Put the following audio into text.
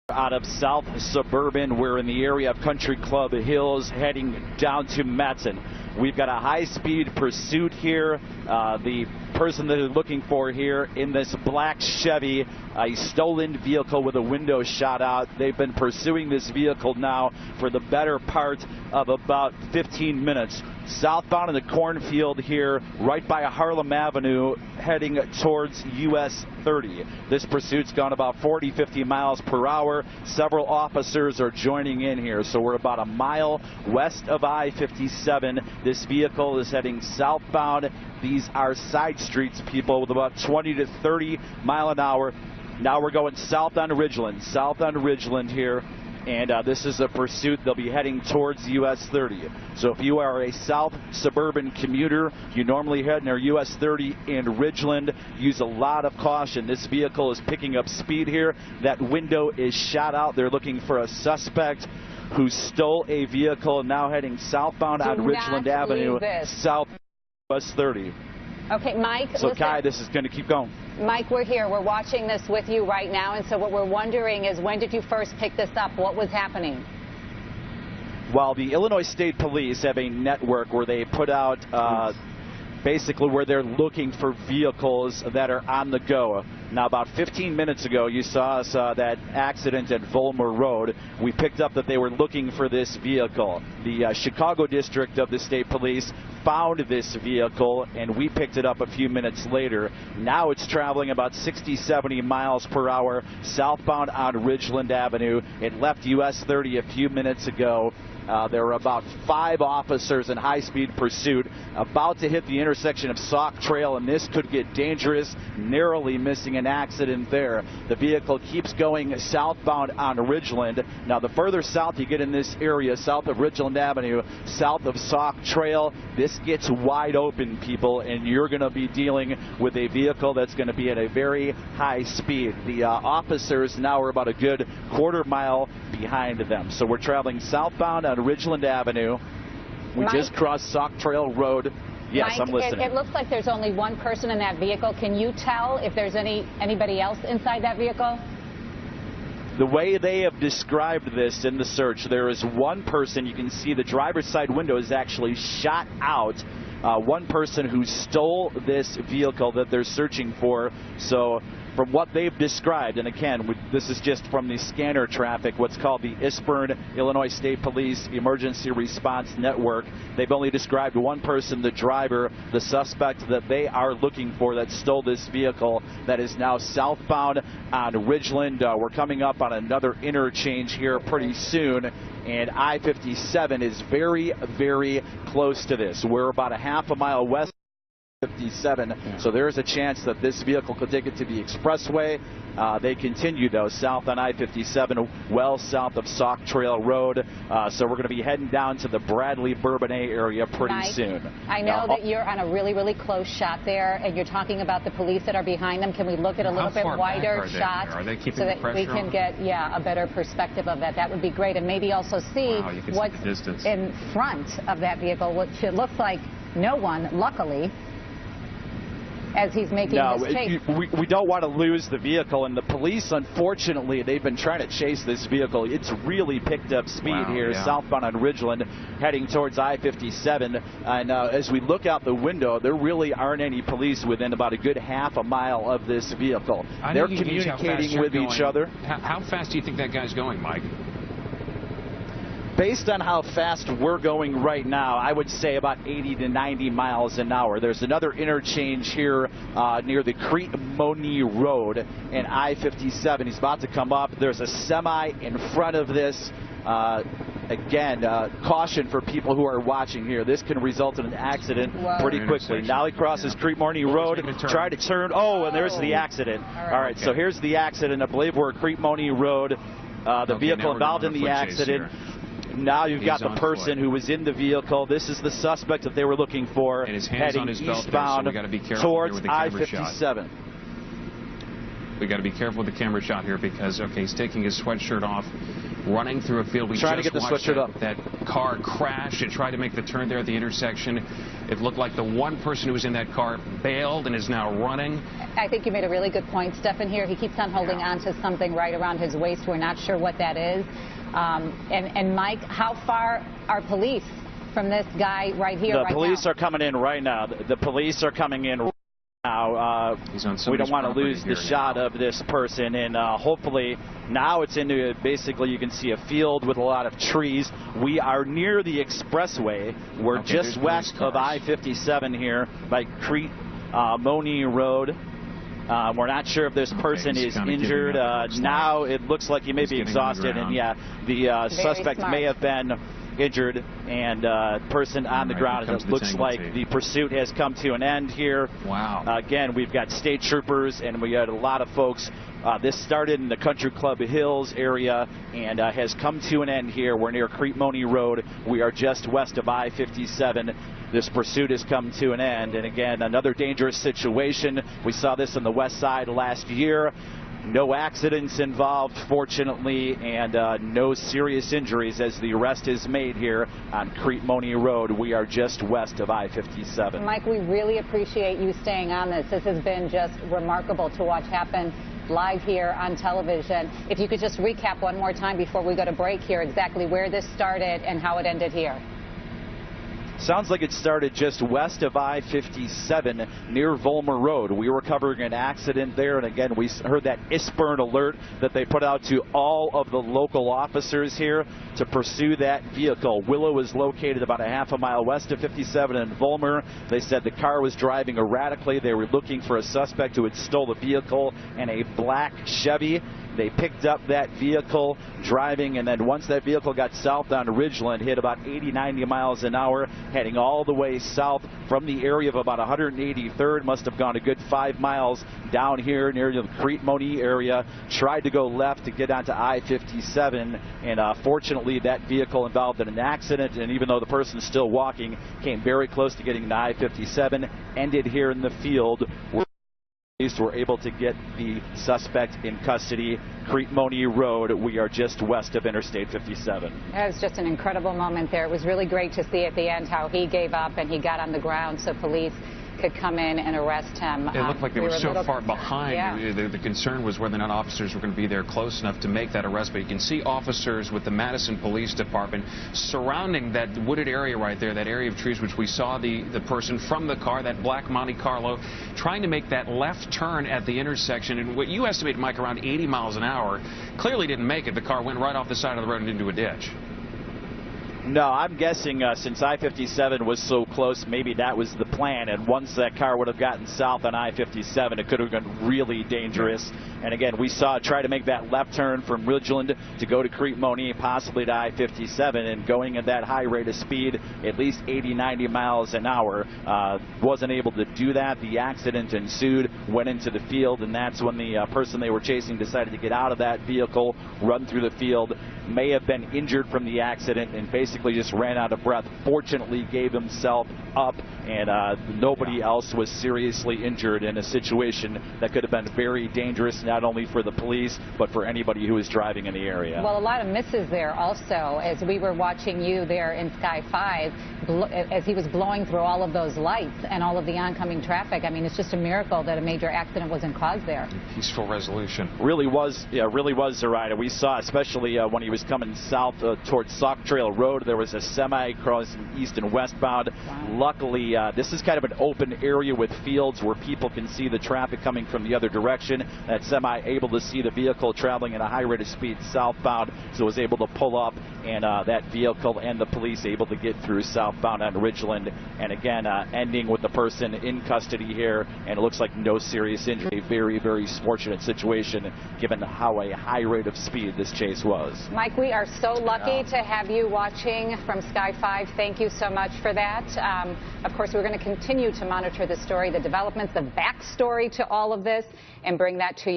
Out of South Suburban, we're in the area of Country Club Hills heading down to Matson. We've got a high-speed pursuit here. The person that they're looking for here in this black Chevy, a stolen vehicle with a window shot out. They've been pursuing this vehicle now for the better part of about 15 minutes. Southbound in the cornfield here, right by Harlem Avenue, heading towards US 30. This pursuit's gone about 40-50 miles per hour. Several officers are joining in here, so we're about a mile west of I-57. This vehicle is heading southbound. These are side streets, people, with about 20 to 30 mile an hour. Now we're going south on Ridgeland here. And this is a pursuit. They'll be heading towards US 30. So if you are a South Suburban commuter, you normally head near US 30 in Ridgeland, use a lot of caution. This vehicle is picking up speed here. That window is shot out. They're looking for a suspect who stole a vehicle, now heading southbound on Ridgeland Avenue, south US 30. Okay, Mike. So, listen, Kai, this is going to keep going. Mike, we're here. We're watching this with you right now. And so what we're wondering is, when did you first pick this up? What was happening? Well, the Illinois State Police have a network where they put out basically where they're looking for vehicles that are on the go. Now, about 15 minutes ago, you saw us that accident at Vollmer Road. We picked up that they were looking for this vehicle. The Chicago district of the state police found this vehicle, and we picked it up a few minutes later. Now it's traveling about 60-70 miles per hour southbound on Ridgeland Avenue. It left US 30 a few minutes ago. There were about 5 officers in high-speed pursuit about to hit the intersection of Sauk Trail, and this could get dangerous, narrowly missing an accident there. The vehicle keeps going southbound on Ridgeland. Now, the further south you get in this area, south of Ridgeland Avenue, south of Sauk Trail, this gets wide open, people, and you're going to be dealing with a vehicle that's going to be at a very high speed. The officers now are about a good quarter mile behind them. So we're traveling southbound on Ridgeland Avenue. We just crossed Sauk Trail Road. Yes, Mike, I'm listening. It looks like there's only one person in that vehicle. Can you tell if there's anybody else inside that vehicle? The way they have described this in the search, there is one person. You can see the driver's side window is actually shot out. One person who stole this vehicle that they're searching for. So from what they've described, and again, this is just from the scanner traffic, what's called the ISPERN, Illinois State Police Emergency Response Network, they've only described one person, the driver, the suspect that they are looking for that stole this vehicle that is now southbound on Ridgeland. We're coming up on another interchange here pretty soon, and I-57 is very, very close to this. We're about a half a mile west 57, so there is a chance that this vehicle could take it to the expressway. They continue, though, south on I-57, well south of Sauk Trail Road. So we're going to be heading down to the Bradley-Bourbonnais area pretty soon. I know that you're on a really, really close shot there, and you're talking about the police that are behind them. Can we look at a little bit wider shot so that we can get a better perspective of that? That would be great, and maybe also see what's in front of that vehicle, which it looks like no one, luckily, as he's making this chase. We don't want to lose the vehicle, and the police, unfortunately, they've been trying to chase this vehicle. It's really picked up speed here southbound on Ridgeland, heading towards I-57. And as we look out the window, there really aren't any police within about a good half a mile of this vehicle. They're communicating with each other. How fast do you think that guy's going, Mike? Based on how fast we're going right now, I would say about 80 to 90 miles an hour. There's another interchange here near the Crete-Monee Road and I-57. He's about to come up. There's a semi in front of this. Again, caution for people who are watching here. This can result in an accident pretty quickly. Now he crosses Crete-Monee Road, try to turn. Oh, and there's the accident. All right, so here's the accident. I believe we're at Crete-Monee Road. The vehicle involved in the accident. Now you've got the person who was in the vehicle. This is the suspect that they were looking for, and his hands heading on his belt eastbound there, so we got to be careful towards here with the camera I-57. shot. We got to be careful with the camera shot here because, okay, he's taking his sweatshirt off, running through a field. We trying to get the sweatshirt up. That car crashed. It tried to make the turn there at the intersection. It looked like the one person who was in that car bailed and is now running. I think you made a really good point, Stephen, here. He keeps on holding on to something right around his waist. We're not sure what that is. And Mike, how far are police from this guy right here? The police are coming in right now. The police are coming in right now. We don't want to lose the shot of this person, and hopefully now it's into basically you can see a field with a lot of trees. We are near the expressway. We're just west of I-57 here by Crete Money Road. We're not sure if this person is injured. Now it looks like he may be exhausted, and yeah, the suspect may have been injured, and person on the ground. It looks like the pursuit has come to an end here. Wow. Again, we've got state troopers, and we got a lot of folks. This started in the Country Club Hills area and has come to an end here. We're near Crete Money Road. We are just west of I-57. This pursuit has come to an end. And again, another dangerous situation. We saw this on the west side last year. No accidents involved, fortunately, and no serious injuries as the arrest is made here on Crete Money Road. We are just west of I-57. Mike, we really appreciate you staying on this. This has been just remarkable to watch happen live here on television. If you could just recap one more time before we go to break here exactly where this started and how it ended here. Sounds like it started just west of I-57 near Volmer Road. We were covering an accident there, and again, we heard that ISBERN alert that they put out to all of the local officers here to pursue that vehicle. Willow is located about a half a mile west of 57 in Volmer. They said the car was driving erratically. They were looking for a suspect who had stole the vehicle in a black Chevy. They picked up that vehicle driving, and then once that vehicle got south on Ridgeland, hit about 80, 90 miles an hour, heading all the way south from the area of about 183rd, must have gone a good 5 miles down here near the Crete Money area, tried to go left to get onto I-57, and fortunately that vehicle involved in an accident, and even though the person is still walking, came very close to getting to I-57, ended here in the field. Police were able to get the suspect in custody. Crete Money Road, we are just west of Interstate 57. It was just an incredible moment there. It was really great to see at the end how he gave up and he got on the ground so police could come in and arrest him. It looked like they were so far behind. Yeah. The concern was whether or not officers were going to be there close enough to make that arrest. But you can see officers with the Madison Police Department surrounding that wooded area right there, that area of trees, which we saw the person from the car, that black Monte Carlo, trying to make that left turn at the intersection. And what you estimate, Mike, around 80 miles an hour, clearly didn't make it. The car went right off the side of the road and into a ditch. No, I'm guessing since I-57 was so close, maybe that was the plan. And once that car would have gotten south on I-57, it could have been really dangerous. And again, we saw it try to make that left turn from Ridgeland to go to Crete Money, possibly to I-57, and going at that high rate of speed, at least 80, 90 miles an hour. Wasn't able to do that. The accident ensued, went into the field, and that's when the person they were chasing decided to get out of that vehicle, run through the field, may have been injured from the accident, and basically just ran out of breath. Fortunately, gave himself up, and nobody else was seriously injured in a situation that could have been very dangerous, not only for the police, but for anybody who was driving in the area. Well, a lot of misses there also, as we were watching you there in Sky 5, as he was blowing through all of those lights and all of the oncoming traffic. I mean, it's just a miracle that a major accident wasn't caused there. Peaceful resolution. Really was, Zoraida. We saw, especially when he was coming south towards Sauk Trail Road, there was a semi crossing east and westbound. Wow. Luckily, this is kind of an open area with fields where people can see the traffic coming from the other direction. That semi able to see the vehicle traveling at a high rate of speed southbound, so was able to pull up, and that vehicle and the police able to get through southbound on Ridgeland. And again, ending with the person in custody here, and it looks like no serious injury. Very, very fortunate situation given how a high rate of speed this chase was. Mike, we are so lucky to have you watching from Sky 5. Thank you so much for that. Of course, we're going to continue to monitor the story, the developments, the backstory to all of this, and bring that to you.